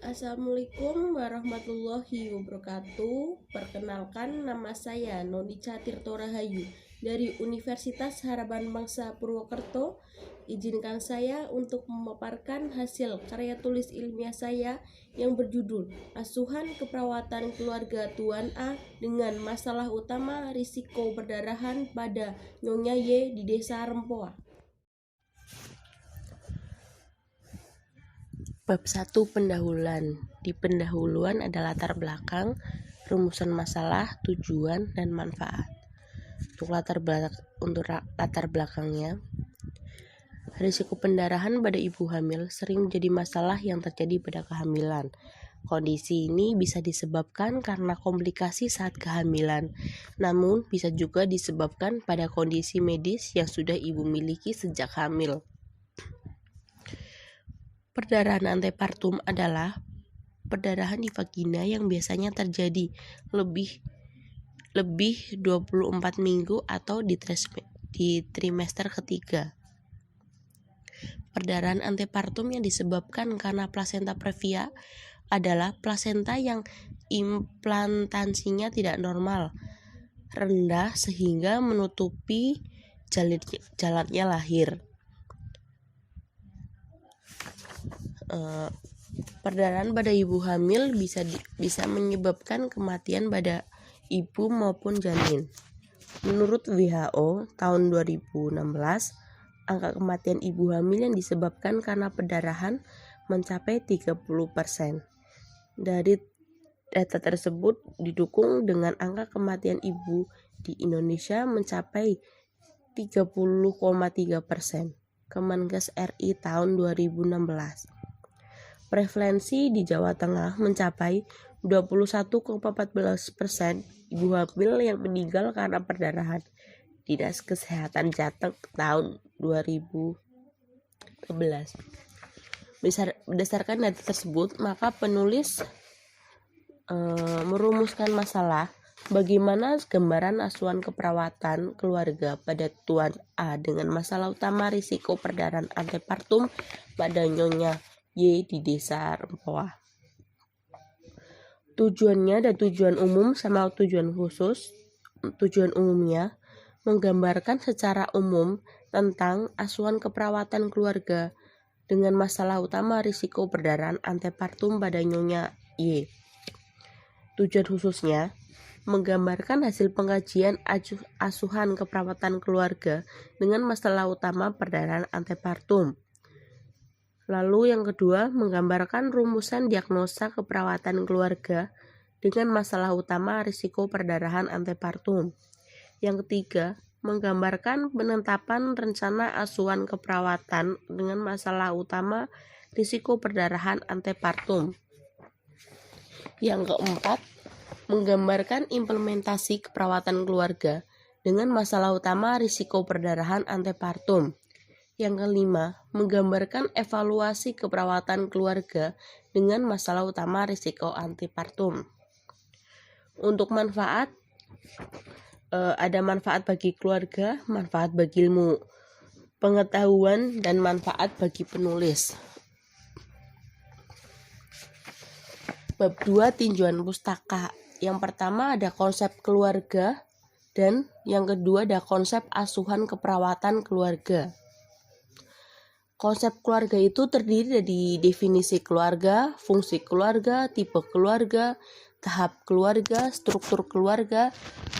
Assalamualaikum warahmatullahi wabarakatuh. Perkenalkan, nama saya Nonica Tirto Rahayu dari Universitas Harapan Bangsa Purwokerto. Izinkan saya untuk memaparkan hasil karya tulis ilmiah saya yang berjudul Asuhan Keperawatan Keluarga Tuan A dengan masalah utama risiko perdarahan pada Nyonya Y di Desa Rempoa. Bab 1 Pendahuluan. Di pendahuluan ada latar belakang, rumusan masalah, tujuan, dan manfaat. Untuk latar belakangnya, risiko pendarahan pada ibu hamil sering menjadi masalah yang terjadi pada kehamilan. Kondisi ini bisa disebabkan karena komplikasi saat kehamilan, namun bisa juga disebabkan pada kondisi medis yang sudah ibu miliki sejak hamil. Perdarahan antepartum adalah perdarahan di vagina yang biasanya terjadi lebih 24 minggu atau di trimester ketiga. Perdarahan antepartum yang disebabkan karena plasenta previa adalah plasenta yang implantasinya tidak normal, rendah sehingga menutupi jalannya lahir. Perdarahan pada ibu hamil bisa menyebabkan kematian pada ibu maupun janin. Menurut WHO tahun 2016, angka kematian ibu hamil yang disebabkan karena perdarahan mencapai 30%. Dari data tersebut didukung dengan angka kematian ibu di Indonesia mencapai 30,3%. Kemenkes RI tahun 2016. Prevalensi di Jawa Tengah mencapai 21,14% ibu hamil yang meninggal karena perdarahan. Dinas Kesehatan Jateng tahun 2011. Berdasarkan data tersebut, maka penulis merumuskan masalah bagaimana gambaran asuhan keperawatan keluarga pada Tuan A dengan masalah utama risiko perdarahan antepartum pada Nyonya Y di Desa Rempoa. Tujuannya dan tujuan umum sama tujuan khusus. Tujuan umumnya menggambarkan secara umum tentang asuhan keperawatan keluarga dengan masalah utama risiko perdarahan antepartum pada Nyonya Y. Tujuan khususnya menggambarkan hasil pengkajian asuhan keperawatan keluarga dengan masalah utama perdarahan antepartum. Lalu yang kedua, menggambarkan rumusan diagnosa keperawatan keluarga dengan masalah utama risiko perdarahan antepartum. Yang ketiga, menggambarkan penetapan rencana asuhan keperawatan dengan masalah utama risiko perdarahan antepartum. Yang keempat, menggambarkan implementasi keperawatan keluarga dengan masalah utama risiko perdarahan antepartum. Yang kelima, menggambarkan evaluasi keperawatan keluarga dengan masalah utama risiko antepartum. Untuk manfaat, ada manfaat bagi keluarga, manfaat bagi ilmu pengetahuan, dan manfaat bagi penulis. Bab 2 tinjauan pustaka. Yang pertama ada konsep keluarga, dan yang kedua ada konsep asuhan keperawatan keluarga. Konsep keluarga itu terdiri dari definisi keluarga, fungsi keluarga, tipe keluarga, tahap keluarga, struktur keluarga,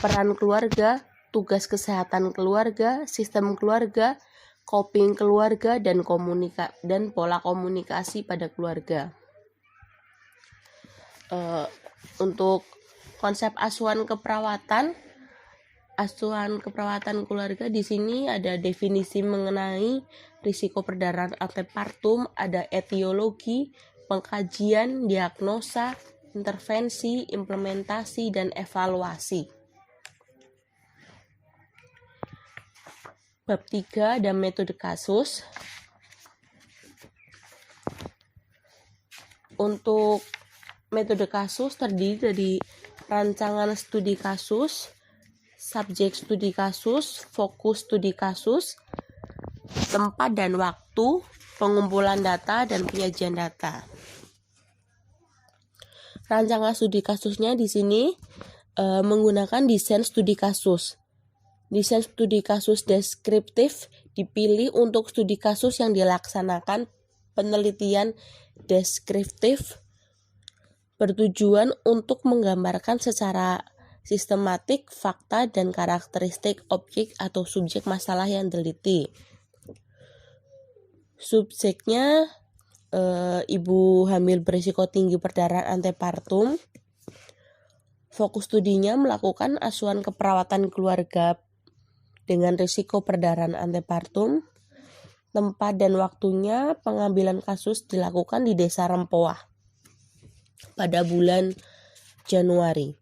peran keluarga, tugas kesehatan keluarga, sistem keluarga, coping keluarga, dan pola komunikasi pada keluarga. Untuk konsep asuhan keperawatan keluarga, di sini ada definisi mengenai risiko perdarahan antepartum, ada etiologi, pengkajian, diagnosa, intervensi, implementasi, dan evaluasi. Bab 3 ada metode kasus. Untuk metode kasus terdiri dari rancangan studi kasus, subjek studi kasus, fokus studi kasus, tempat dan waktu, pengumpulan data, dan penyajian data. Rancangan studi kasusnya di sini menggunakan desain studi kasus. Desain studi kasus deskriptif dipilih untuk studi kasus yang dilaksanakan penelitian deskriptif bertujuan untuk menggambarkan secara sistematik fakta dan karakteristik objek atau subjek masalah yang diteliti. Subjeknya ibu hamil berisiko tinggi perdarahan antepartum. Fokus studinya melakukan asuhan keperawatan keluarga dengan risiko perdarahan antepartum. Tempat dan waktunya pengambilan kasus dilakukan di Desa Rempoah pada bulan Januari.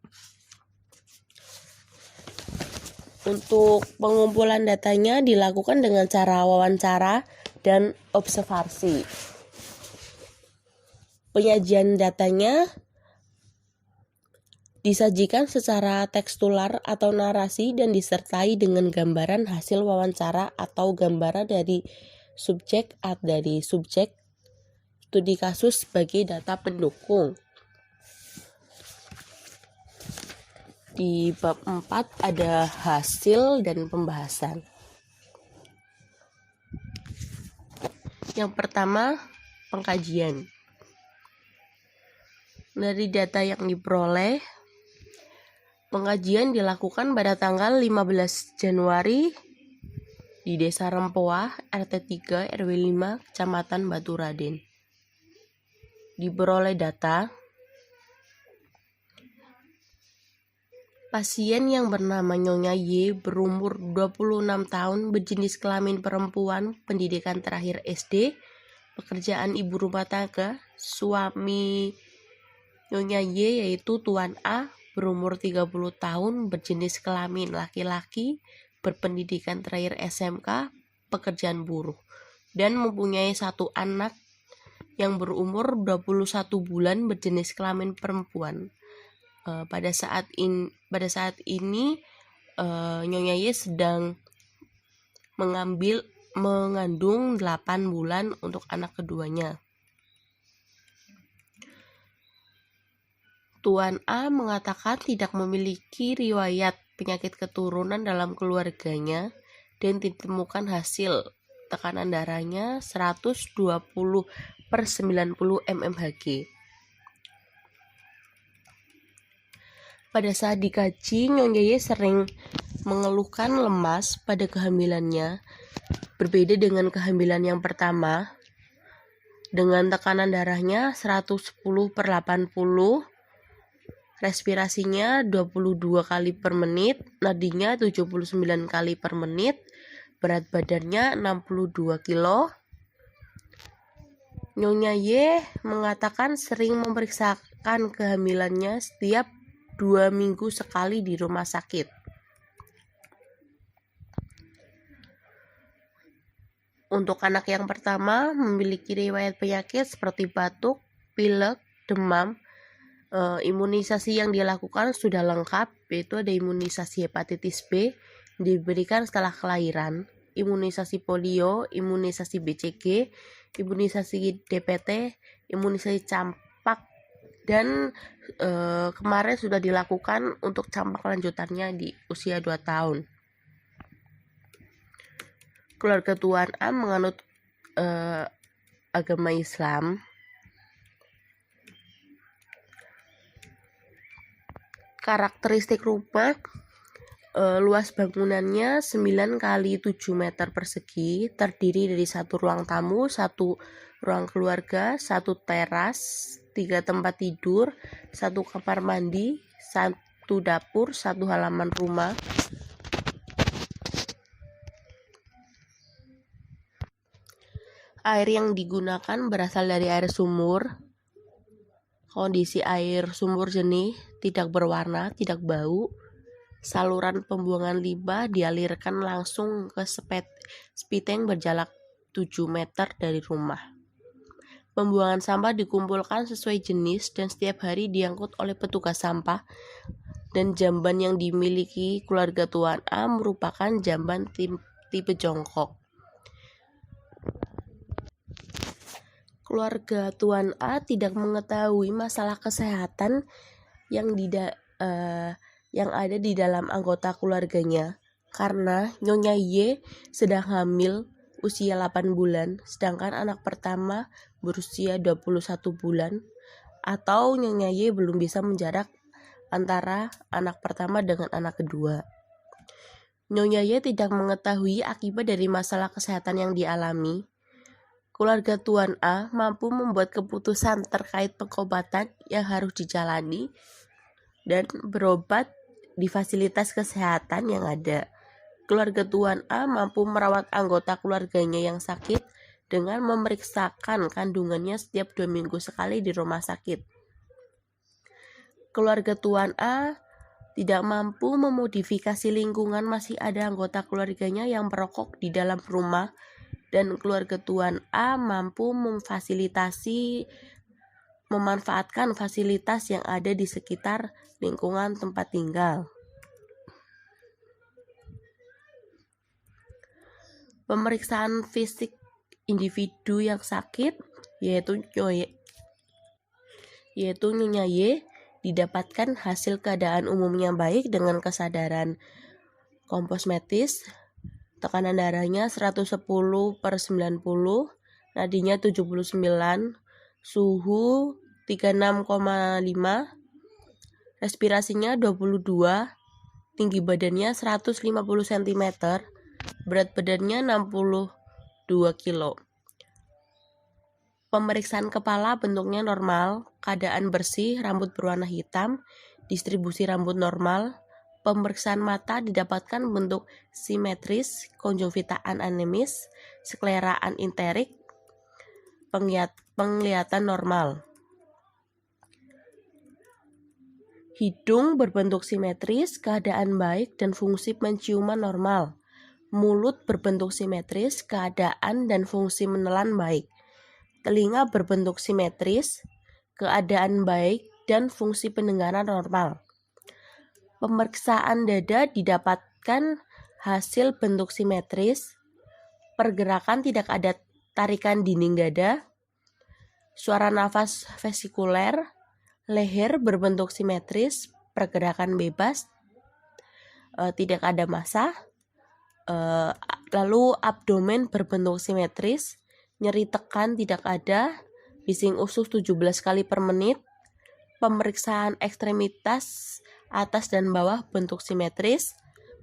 Untuk pengumpulan datanya dilakukan dengan cara wawancara dan observasi. Penyajian datanya disajikan secara tekstual atau narasi dan disertai dengan gambaran hasil wawancara atau gambaran dari subjek studi kasus sebagai data pendukung. Di bab 4 ada hasil dan pembahasan. Yang pertama, pengkajian. Dari data yang diperoleh, pengkajian dilakukan pada tanggal 15 Januari di Desa Rempoah, RT 3, RW 5, Kecamatan Baturaden. Diperoleh data, pasien yang bernama Nyonya Y berumur 26 tahun, berjenis kelamin perempuan, pendidikan terakhir SD, pekerjaan ibu rumah tangga. Suami Nyonya Y yaitu Tuan A berumur 30 tahun, berjenis kelamin laki-laki, berpendidikan terakhir SMK, pekerjaan buruh, dan mempunyai satu anak yang berumur 21 bulan, berjenis kelamin perempuan. Pada saat ini Nyonya Y sedang mengandung 8 bulan untuk anak keduanya. Tuan A mengatakan tidak memiliki riwayat penyakit keturunan dalam keluarganya dan ditemukan hasil tekanan darahnya 120/90 mmHg. Pada saat dikaji, Nyonya Y sering mengeluhkan lemas pada kehamilannya, berbeda dengan kehamilan yang pertama, dengan tekanan darahnya 110/80, respirasinya 22 kali per menit, nadinya 79 kali per menit, berat badannya 62 kilo. Nyonya Y mengatakan sering memeriksakan kehamilannya setiap 2 minggu sekali di rumah sakit. Untuk anak yang pertama memiliki riwayat penyakit seperti batuk, pilek, demam. Imunisasi yang dilakukan sudah lengkap, yaitu ada imunisasi hepatitis B diberikan setelah kelahiran, imunisasi polio, imunisasi BCG, imunisasi DPT, imunisasi campak, dan kemarin sudah dilakukan untuk campak lanjutannya di usia 2 tahun. Keluarga Tuan A menganut agama Islam. Karakteristik rumah, luas bangunannya 9 kali 7 meter persegi, terdiri dari 1 ruang tamu, 1 ruang keluarga, 1 teras, 3 tempat tidur, 1 kamar mandi, 1 dapur, 1 halaman rumah. Air yang digunakan berasal dari air sumur. Kondisi air sumur jernih, tidak berwarna, tidak bau. Saluran pembuangan limbah dialirkan langsung ke spiteng berjarak 7 meter dari rumah. Pembuangan sampah dikumpulkan sesuai jenis dan setiap hari diangkut oleh petugas sampah. Dan jamban yang dimiliki keluarga Tuan A merupakan jamban tipe jongkok. keluarga Tuan A tidak mengetahui masalah kesehatan yang ada di dalam anggota keluarganya karena Nyonya Y sedang hamil usia 8 bulan, sedangkan anak pertama berusia 21 bulan, atau Nyonya Y belum bisa menjarak antara anak pertama dengan anak kedua. Nyonya Y tidak mengetahui akibat dari masalah kesehatan yang dialami. Keluarga Tuan A mampu membuat keputusan terkait pengobatan yang harus dijalani dan berobat di fasilitas kesehatan yang ada. Keluarga Tuan A mampu merawat anggota keluarganya yang sakit dengan memeriksakan kandungannya setiap 2 minggu sekali di rumah sakit. Keluarga Tuan A tidak mampu memodifikasi lingkungan, masih ada anggota keluarganya yang merokok di dalam rumah, dan keluarga Tuan A mampu memanfaatkan fasilitas yang ada di sekitar lingkungan tempat tinggal. Pemeriksaan fisik individu yang sakit yaitu Nyonya Y didapatkan hasil keadaan umumnya baik dengan kesadaran komposmetis, tekanan darahnya 110/90, nadinya 79, suhu 36,5, respirasinya 22, tinggi badannya 150 cm, berat badannya 62 kilo. Pemeriksaan kepala bentuknya normal, keadaan bersih, rambut berwarna hitam, distribusi rambut normal. Pemeriksaan mata didapatkan bentuk simetris, konjungtiva anemis, sklera anenterik, penglihatan normal. Hidung berbentuk simetris, keadaan baik dan fungsi penciuman normal. Mulut berbentuk simetris, keadaan dan fungsi menelan baik. Telinga berbentuk simetris, keadaan baik dan fungsi pendengaran normal. Pemeriksaan dada didapatkan hasil bentuk simetris, pergerakan tidak ada tarikan dinding dada, suara nafas vesikuler, leher berbentuk simetris, pergerakan bebas, tidak ada massa. Lalu abdomen berbentuk simetris, nyeri tekan tidak ada, bising usus 17 kali per menit. Pemeriksaan ekstremitas atas dan bawah bentuk simetris,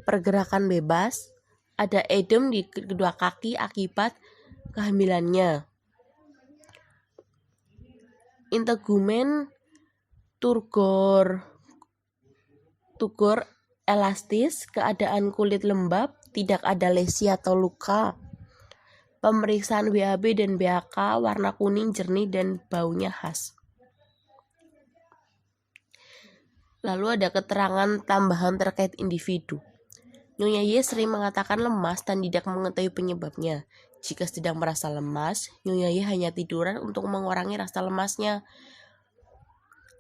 pergerakan bebas, ada edem di kedua kaki akibat kehamilannya. Integumen turgor elastis, keadaan kulit lembab, tidak ada lesi atau luka. Pemeriksaan BAB dan BAK, warna kuning jernih dan baunya khas. Lalu ada keterangan tambahan terkait individu. Nyonya Y sering mengatakan lemas dan tidak mengetahui penyebabnya. Jika sedang merasa lemas, Nyonya Y hanya tiduran untuk mengurangi rasa lemasnya.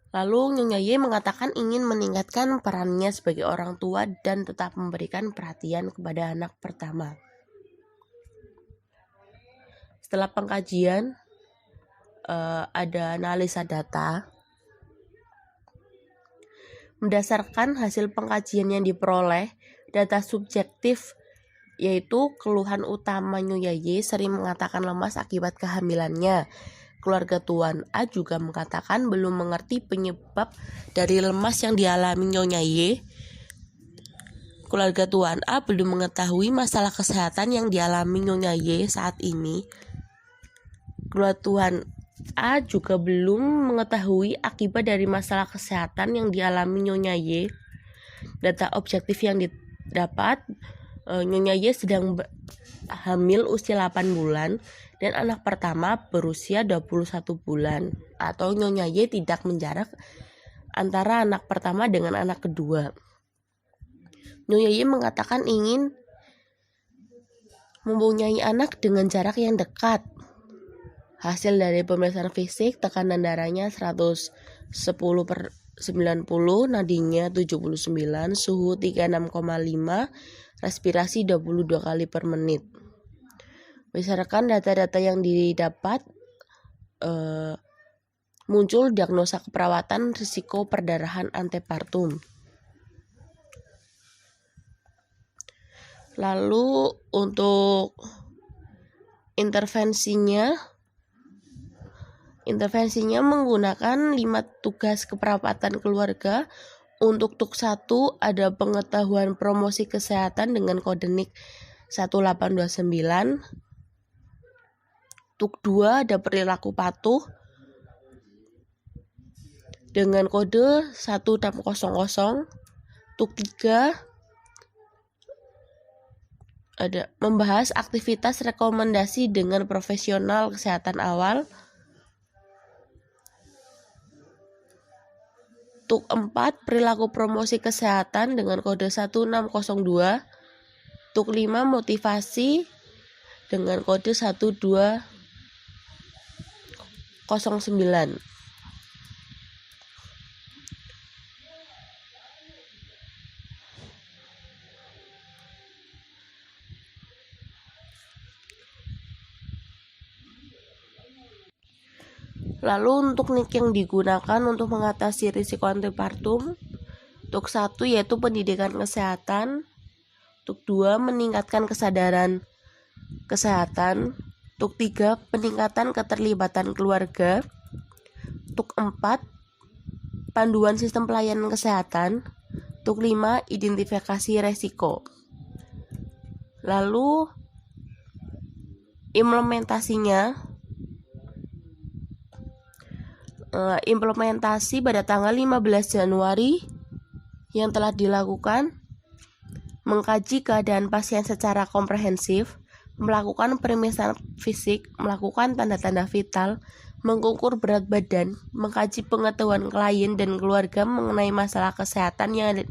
Lalu Nyonya Y mengatakan ingin meningkatkan perannya sebagai orang tua dan tetap memberikan perhatian kepada anak pertama. Setelah pengkajian, ada analisa data. Berdasarkan hasil pengkajian yang diperoleh, data subjektif yaitu keluhan utama Nyonya Y sering mengatakan lemas akibat kehamilannya. Keluarga Tuan A juga mengatakan belum mengerti penyebab dari lemas yang dialami Nyonya Y. Keluarga Tuan A belum mengetahui masalah kesehatan yang dialami Nyonya Y saat ini. Keluarga Tuan A juga belum mengetahui akibat dari masalah kesehatan yang dialami Nyonya Y. Data objektif yang didapat, Nyonya Y sedang hamil usia 8 bulan dan anak pertama berusia 21 bulan, atau Nyonya Y tidak menjarak antara anak pertama dengan anak kedua. Nyonya Y mengatakan ingin mempunyai anak dengan jarak yang dekat. Hasil dari pemeriksaan fisik, tekanan darahnya 110/90, nadinya 79, suhu 36,5, respirasi 22 kali per menit. Berdasarkan data-data yang didapat, muncul diagnosa keperawatan risiko perdarahan antepartum. Lalu untuk intervensinya menggunakan 5 tugas keperawatan keluarga. Untuk tuk 1 ada pengetahuan promosi kesehatan dengan kode NIK 1829. Tuk 2 ada perilaku patuh dengan kode 1600. Tuk 3 ada membahas aktivitas rekomendasi dengan profesional kesehatan awal. Tuk 4 perilaku promosi kesehatan dengan kode 1602. Tuk 5 motivasi dengan kode 1209. Lalu untuk NIK yang digunakan untuk mengatasi risiko antepartum, tuk 1 yaitu pendidikan kesehatan, tuk 2 meningkatkan kesadaran kesehatan, tuk 3 peningkatan keterlibatan keluarga, tuk 4 panduan sistem pelayanan kesehatan, tuk 5 identifikasi resiko. Lalu implementasi pada tanggal 15 Januari yang telah dilakukan: mengkaji keadaan pasien secara komprehensif, melakukan pemeriksaan fisik, melakukan tanda-tanda vital, mengukur berat badan, mengkaji pengetahuan klien dan keluarga mengenai masalah kesehatan yang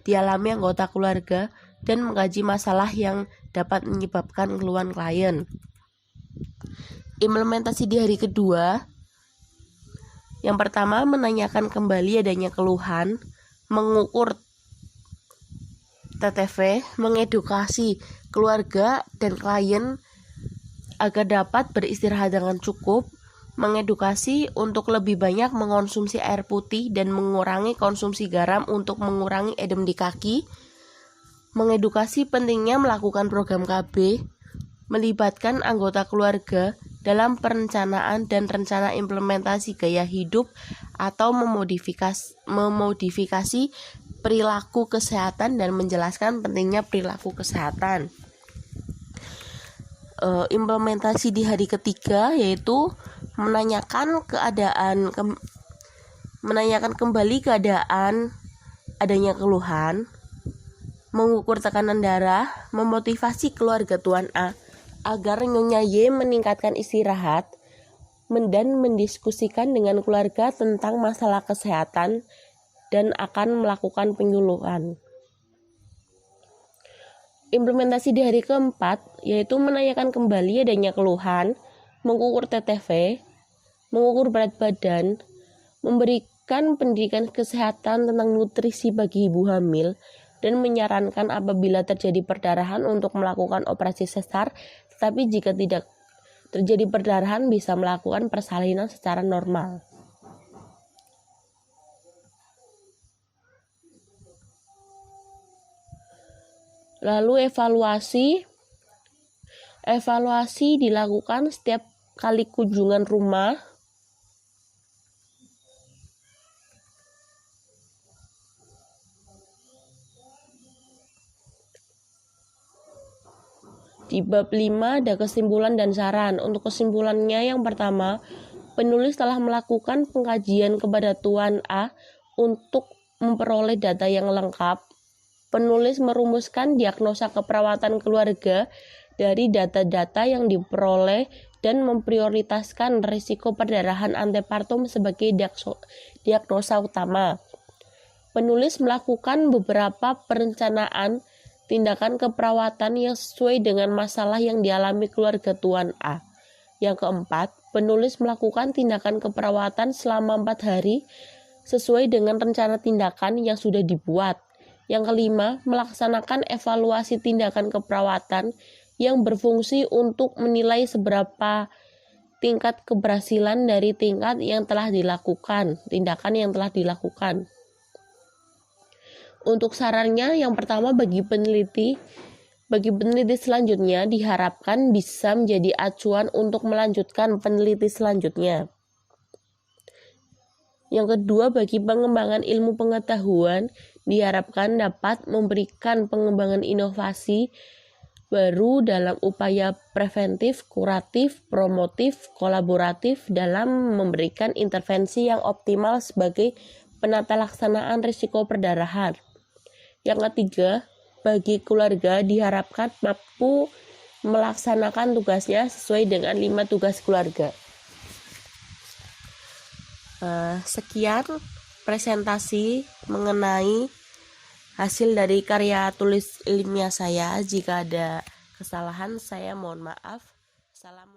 dialami anggota keluarga, dan mengkaji masalah yang dapat menyebabkan keluhan klien. Implementasi di hari kedua, yang pertama menanyakan kembali adanya keluhan, mengukur TTV, mengedukasi keluarga dan klien agar dapat beristirahat dengan cukup, mengedukasi untuk lebih banyak mengonsumsi air putih dan mengurangi konsumsi garam untuk mengurangi edem di kaki, mengedukasi pentingnya melakukan program KB, melibatkan anggota keluarga dalam perencanaan dan rencana implementasi gaya hidup atau memodifikasi perilaku kesehatan dan menjelaskan pentingnya perilaku kesehatan. Implementasi di hari ketiga yaitu menanyakan kembali keadaan adanya keluhan, mengukur tekanan darah, memotivasi keluarga Tuan A agar Nyonya Y meningkatkan istirahat, dan mendiskusikan dengan keluarga tentang masalah kesehatan dan akan melakukan penyuluhan. Implementasi di hari keempat yaitu menanyakan kembali adanya keluhan, mengukur TTV, mengukur berat badan, memberikan pendidikan kesehatan tentang nutrisi bagi ibu hamil, dan menyarankan apabila terjadi perdarahan untuk melakukan operasi sesar, tetapi jika tidak terjadi perdarahan bisa melakukan persalinan secara normal. Lalu evaluasi dilakukan setiap kali kunjungan rumah. Di bab 5 ada kesimpulan dan saran. Untuk kesimpulannya yang pertama, penulis telah melakukan pengkajian kepada Tuan A untuk memperoleh data yang lengkap. Penulis merumuskan diagnosa keperawatan keluarga dari data-data yang diperoleh dan memprioritaskan risiko perdarahan antepartum sebagai diagnosa utama. Penulis melakukan beberapa perencanaan tindakan keperawatan yang sesuai dengan masalah yang dialami keluarga Tuan A. Yang keempat, penulis melakukan tindakan keperawatan selama 4 hari sesuai dengan rencana tindakan yang sudah dibuat. Yang kelima, melaksanakan evaluasi tindakan keperawatan yang berfungsi untuk menilai seberapa tingkat keberhasilan dari tindakan yang telah dilakukan. Untuk sarannya, yang pertama bagi peneliti selanjutnya diharapkan bisa menjadi acuan untuk melanjutkan peneliti selanjutnya. Yang kedua, bagi pengembangan ilmu pengetahuan diharapkan dapat memberikan pengembangan inovasi baru dalam upaya preventif, kuratif, promotif, kolaboratif dalam memberikan intervensi yang optimal sebagai penata laksanaan risiko perdarahan. Yang ketiga, bagi keluarga diharapkan mampu melaksanakan tugasnya sesuai dengan 5 tugas keluarga. Sekian presentasi mengenai hasil dari karya tulis ilmiah saya. Jika ada kesalahan, saya mohon maaf. Assalamualaikum.